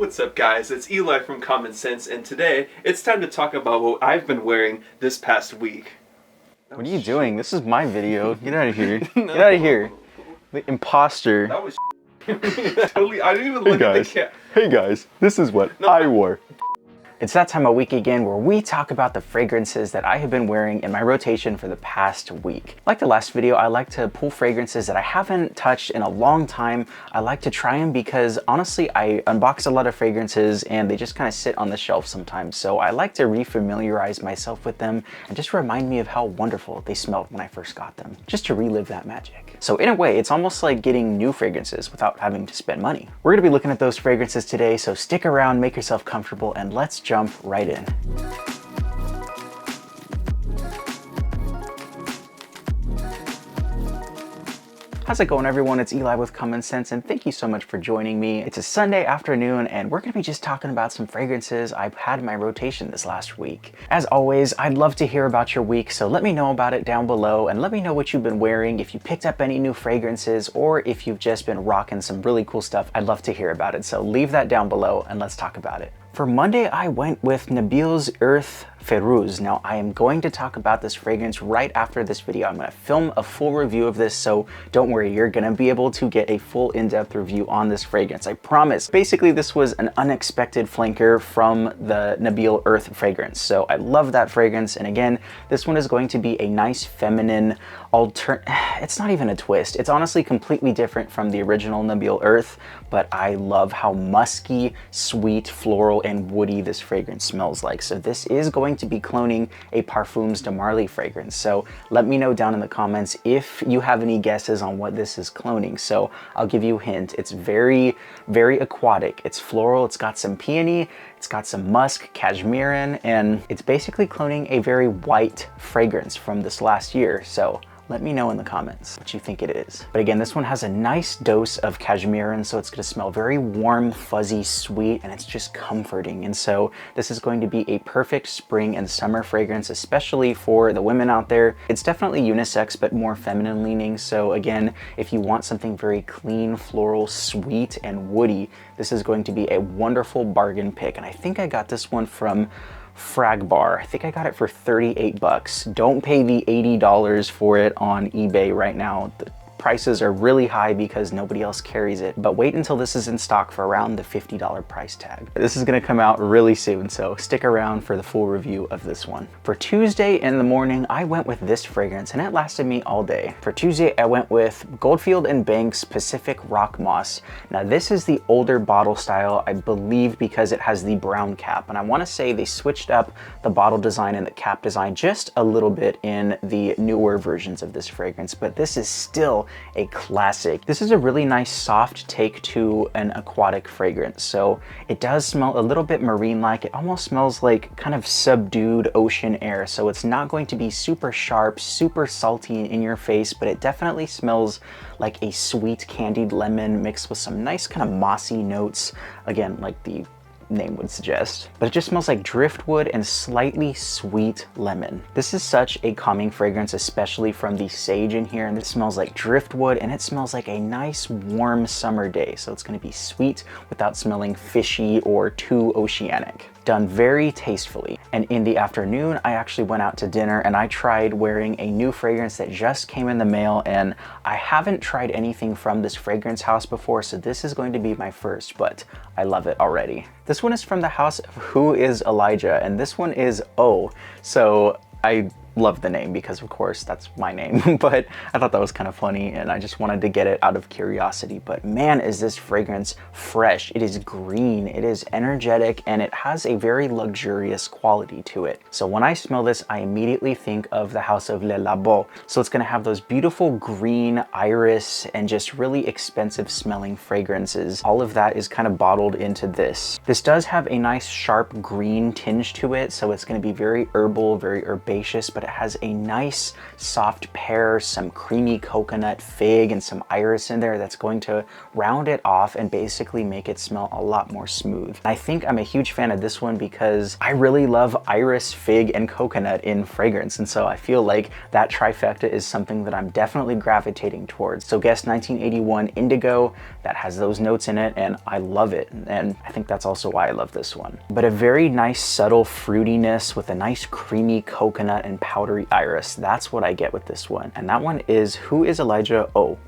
What's up guys, it's Eli from Common Sense, and today it's time to talk about what I've been wearing this past week. What are you doing? This is my video. Get out of here. No. Get out of here. The imposter. That was totally, I didn't even look at the cat. Hey guys, this is what I wore. It's that time of week again where we talk about the fragrances that I have been wearing in my rotation for the past week. Like the last video, I like to pull fragrances that I haven't touched in a long time. I like to try them because honestly, I unbox a lot of fragrances and they just kind of sit on the shelf sometimes. So I like to refamiliarize myself with them and just remind me of how wonderful they smelled when I first got them, just to relive that magic. So in a way, it's almost like getting new fragrances without having to spend money. We're gonna be looking at those fragrances today, so stick around, make yourself comfortable, and let's jump right in. How's it going everyone? It's Eli with Common Sense and thank you so much for joining me. It's a Sunday afternoon and we're gonna be just talking about some fragrances I've had in my rotation this last week. As always, I'd love to hear about your week, so let me know about it down below and let me know what you've been wearing, if you picked up any new fragrances or if you've just been rocking some really cool stuff. I'd love to hear about it, so leave that down below and let's talk about it. For Monday, I went with Nabeel Irth Fairooz. Now, I am going to talk about this fragrance right after this video. I'm gonna film a full review of this, so don't worry, you're gonna be able to get a full in-depth review on this fragrance, I promise. Basically, this was an unexpected flanker from the Nabeel Irth fragrance. So I love that fragrance, and again, this one is going to be a nice feminine it's not even a twist. It's honestly completely different from the original Nabeel Irth, but I love how musky, sweet, floral, and woody this fragrance smells like. So this is going to be cloning a Parfums de Marly fragrance. So let me know down in the comments if you have any guesses on what this is cloning. So I'll give you a hint. It's very, very aquatic. It's floral, it's got some peony, it's got some musk, cashmere, and it's basically cloning a very white fragrance from this last year. So let me know in the comments what you think it is. But again, this one has a nice dose of cashmere, so it's gonna smell very warm, fuzzy, sweet, and it's just comforting. And so this is going to be a perfect spring and summer fragrance, especially for the women out there. It's definitely unisex, but more feminine leaning. So again, if you want something very clean, floral, sweet, and woody, this is going to be a wonderful bargain pick. And I think I got this one from Frag Bar. I think I got it for 38 bucks. Don't pay the $80 for it on eBay right now. The prices are really high because nobody else carries it, but wait until this is in stock for around the $50 price tag. This is gonna come out really soon, so stick around for the full review of this one. For Tuesday in the morning, I went with this fragrance and it lasted me all day. For Tuesday, I went with Goldfield Banks Pacific Rock Moss. Now this is the older bottle style, I believe, because it has the brown cap, and I wanna say they switched up the bottle design and the cap design just a little bit in the newer versions of this fragrance, but this is still a classic. This is a really nice soft take to an aquatic fragrance. So it does smell a little bit marine-like. It almost smells like kind of subdued ocean air. So it's not going to be super sharp, super salty and in your face, but it definitely smells like a sweet candied lemon mixed with some nice kind of mossy notes. Again, like the name would suggest, but it just smells like driftwood and slightly sweet lemon. This is such a calming fragrance, especially from the sage in here, and it smells like driftwood and it smells like a nice warm summer day. So it's going to be sweet without smelling fishy or too oceanic. Done very tastefully. And in the afternoon, I actually went out to dinner and I tried wearing a new fragrance that just came in the mail, and I haven't tried anything from this fragrance house before, so this is going to be my first, but I love it already. This one is from the house of Is Elijah, and this one is Eau. So I love the name because of course that's my name, but I thought that was kind of funny and I just wanted to get it out of curiosity. But man, is this fragrance fresh. It is green, it is energetic, and it has a very luxurious quality to it. So when I smell this, I immediately think of the house of Le Labo. So it's gonna have those beautiful green iris and just really expensive smelling fragrances. All of that is kind of bottled into this. This does have a nice sharp green tinge to it, so it's gonna be very herbal, very herbaceous, but but it has a nice soft pear, some creamy coconut, fig, and some iris in there that's going to round it off and basically make it smell a lot more smooth. I think I'm a huge fan of this one because I really love iris, fig, and coconut in fragrance, and so I feel like that trifecta is something that I'm definitely gravitating towards. So Guess 1981 Indigo, that has those notes in it, and I love it, and I think that's also why I love this one. But a very nice subtle fruitiness with a nice creamy coconut and powdery iris, that's what I get with this one. And that one is Is Elijah Eau.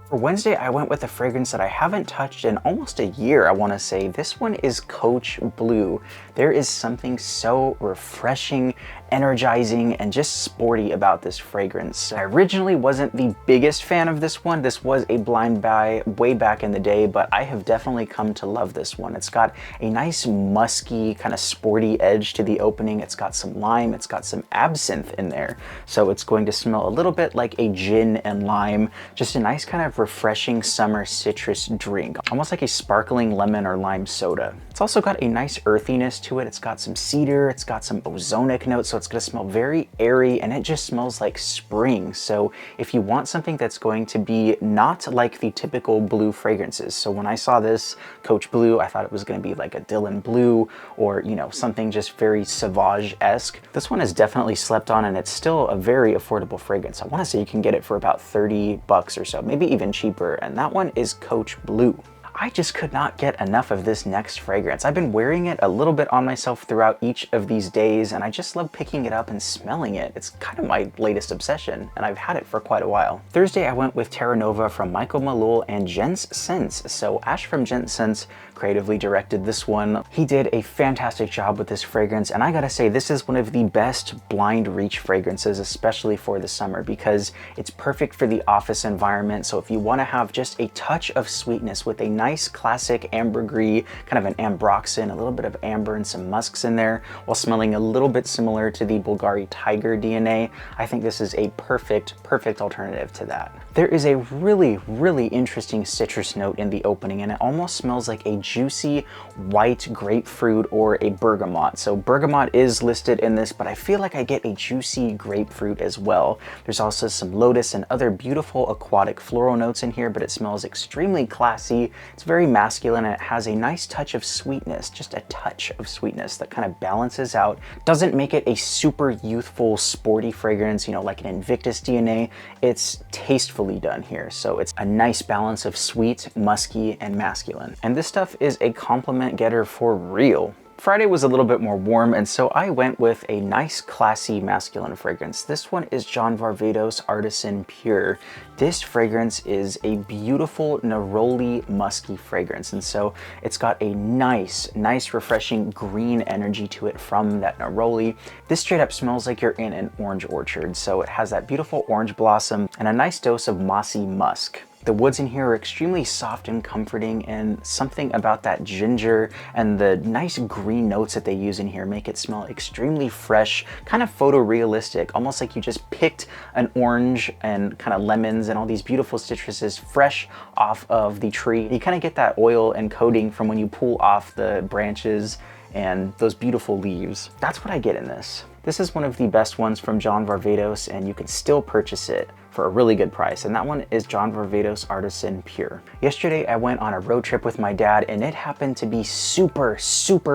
For Wednesday, I went with a fragrance that I haven't touched in almost a year, I want to say. This one is Coach Blue. There is something so refreshing, energizing, and just sporty about this fragrance. I originally wasn't the biggest fan of this one. This was a blind buy way back in the day, but I have definitely come to love this one. It's got a nice musky, kind of sporty edge to the opening. It's got some lime, it's got some absinthe in there. So it's going to smell a little bit like a gin and lime, just a nice kind of refreshing summer citrus drink, almost like a sparkling lemon or lime soda. It's also got a nice earthiness to it. It's got some cedar, it's got some ozonic notes, so it's gonna smell very airy, and it just smells like spring. So if you want something that's going to be not like the typical blue fragrances, so when I saw this Coach Blue, I thought it was gonna be like a Dylan Blue or, you know, something just very Sauvage-esque. This one is definitely slept on, and it's still a very affordable fragrance. I wanna say you can get it for about 30 bucks or so, maybe even cheaper, and that one is Coach Blue. I just could not get enough of this next fragrance. I've been wearing it a little bit on myself throughout each of these days, and I just love picking it up and smelling it. It's kind of my latest obsession, and I've had it for quite a while. Thursday, I went with Terra Nova from Michael Malul and Gents Scents. So Ash from Gents Scents creatively directed this one. He did a fantastic job with this fragrance, and I gotta say, this is one of the best blind reach fragrances, especially for the summer, because it's perfect for the office environment. So if you wanna have just a touch of sweetness with a nice classic ambergris, kind of an ambroxan, a little bit of amber and some musks in there, while smelling a little bit similar to the Bulgari Tiger DNA, I think this is a perfect alternative to that. There is a really interesting citrus note in the opening, and it almost smells like a juicy white grapefruit or a bergamot. So bergamot is listed in this, but I feel like I get a juicy grapefruit as well. There's also some lotus and other beautiful aquatic floral notes in here, but it smells extremely classy. It's very masculine, and it has a nice touch of sweetness, just a touch of sweetness that kind of balances out. Doesn't make it a super youthful, sporty fragrance, you know, like an Invictus DNA. It's tastefully done here. So it's a nice balance of sweet, musky, and masculine. And this stuff is a compliment getter for real. Friday was a little bit more warm, and so I went with a nice, classy, masculine fragrance. This one is Varvatos Artisan Pure. This fragrance is a beautiful neroli musky fragrance, and so it's got a nice, refreshing green energy to it from that neroli. This straight up smells like you're in an orange orchard, so it has that beautiful orange blossom and a nice dose of mossy musk. The woods in here are extremely soft and comforting, and something about that ginger and the nice green notes that they use in here make it smell extremely fresh, kind of photorealistic, almost like you just picked an orange and kind of lemons and all these beautiful citruses fresh off of the tree. You kind of get that oil and coating from when you pull off the branches and those beautiful leaves. That's what I get in this. This is one of the best ones from Varvatos, and you can still purchase it for a really good price, and that one is Varvatos Artisan Pure. Yesterday I went on a road trip with my dad, and it happened to be super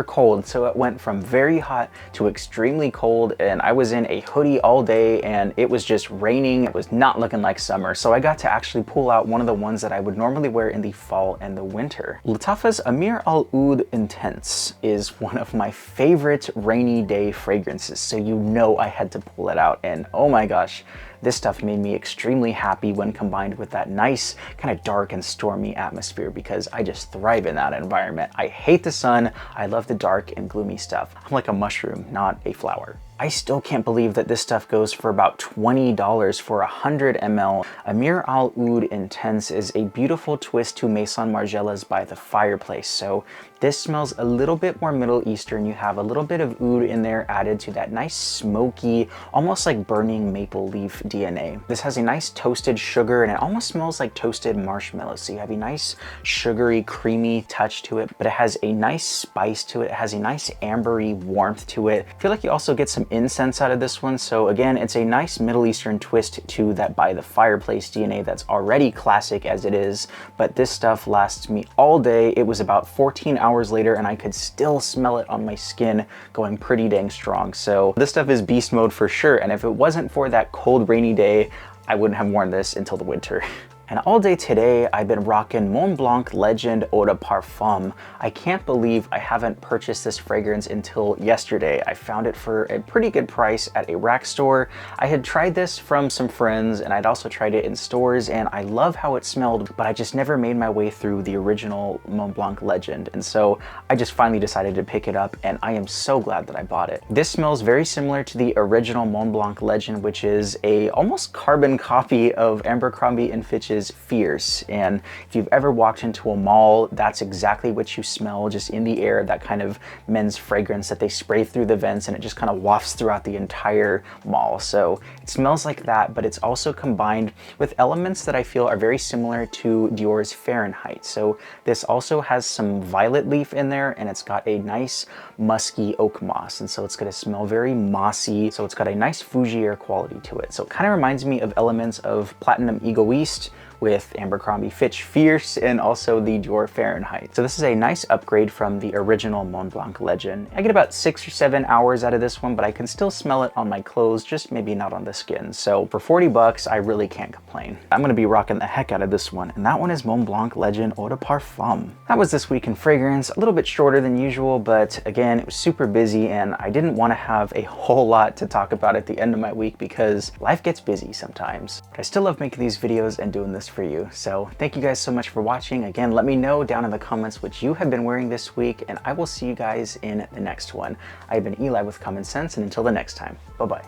cold, so it went from very hot to extremely cold, and I was in a hoodie all day, and it was just raining. It was not looking like summer, so I got to actually pull out one of the ones that I would normally wear in the fall and the winter. Lattafa's Ameer Oudh Intense is one of my favorite rainy day fragrances, so you know I had to pull it out, and oh my gosh, this stuff made me extremely happy when combined with that nice kind of dark and stormy atmosphere, because I just thrive in that environment. I hate the sun. I love the dark and gloomy stuff. I'm like a mushroom, not a flower. I still can't believe that this stuff goes for about $20 for 100 ml. Ameer Oudh Intense is a beautiful twist to Maison Margiela's By the Fireplace. So this smells a little bit more Middle Eastern. You have a little bit of oud in there added to that nice smoky, almost like burning maple leaf DNA. This has a nice toasted sugar, and it almost smells like toasted marshmallows. So you have a nice sugary, creamy touch to it, but it has a nice spice to it. It has a nice ambery warmth to it. I feel like you also get some some incense out of this one. So again, it's a nice Middle Eastern twist to that by the fireplace DNA that's already classic as it is, but this stuff lasts me all day. It was about 14 hours later and I could still smell it on my skin, going pretty dang strong. So this stuff is beast mode for sure, and if it wasn't for that cold rainy day, I wouldn't have worn this until the winter. And all day today, I've been rocking Montblanc Legend Eau de Parfum. I can't believe I haven't purchased this fragrance until yesterday. I found it for a pretty good price at a rack store. I had tried this from some friends and I'd also tried it in stores, and I love how it smelled, but I just never made my way through the original Montblanc Legend. And so I just finally decided to pick it up, and I am so glad that I bought it. This smells very similar to the original Montblanc Legend, which is a almost carbon copy of Abercrombie & Fitch's Fierce. And if you've ever walked into a mall, that's exactly what you smell, just in the air, that kind of men's fragrance that they spray through the vents and it just kind of wafts throughout the entire mall. So it smells like that, but it's also combined with elements that I feel are very similar to Dior's Fahrenheit. So this also has some violet leaf in there, and it's got a nice musky oak moss, and so it's going to smell very mossy. So it's got a nice fougere quality to it. So it kind of reminds me of elements of Platinum Egoist with Abercrombie Fitch Fierce and also the Dior Fahrenheit. So this is a nice upgrade from the original Montblanc Legend. I get about 6 or 7 hours out of this one, but I can still smell it on my clothes, just maybe not on the skin. So for 40 bucks, I really can't complain. I'm gonna be rocking the heck out of this one, and that one is Montblanc Legend Eau de Parfum. That was this week in fragrance, a little bit shorter than usual, but again, it was super busy and I didn't want to have a whole lot to talk about at the end of my week because life gets busy sometimes. I still love making these videos and doing this for you. So thank you guys so much for watching. Again, let me know down in the comments what you have been wearing this week, and I will see you guys in the next one. I've been Eli with Common Sense, and until the next time, bye-bye.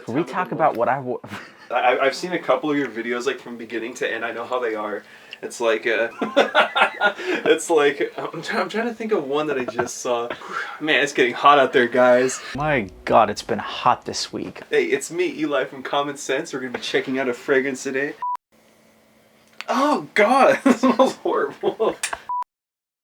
Can we talk about what I wore? I've seen a couple of your videos, like from beginning to end. I know how they are. It's like it's like I'm trying to think of one that I just saw. Man, it's getting hot out there, guys. My God, it's been hot this week. Hey, it's me, Eli from Common Sense. We're gonna be checking out a fragrance today. Oh God, this smells horrible.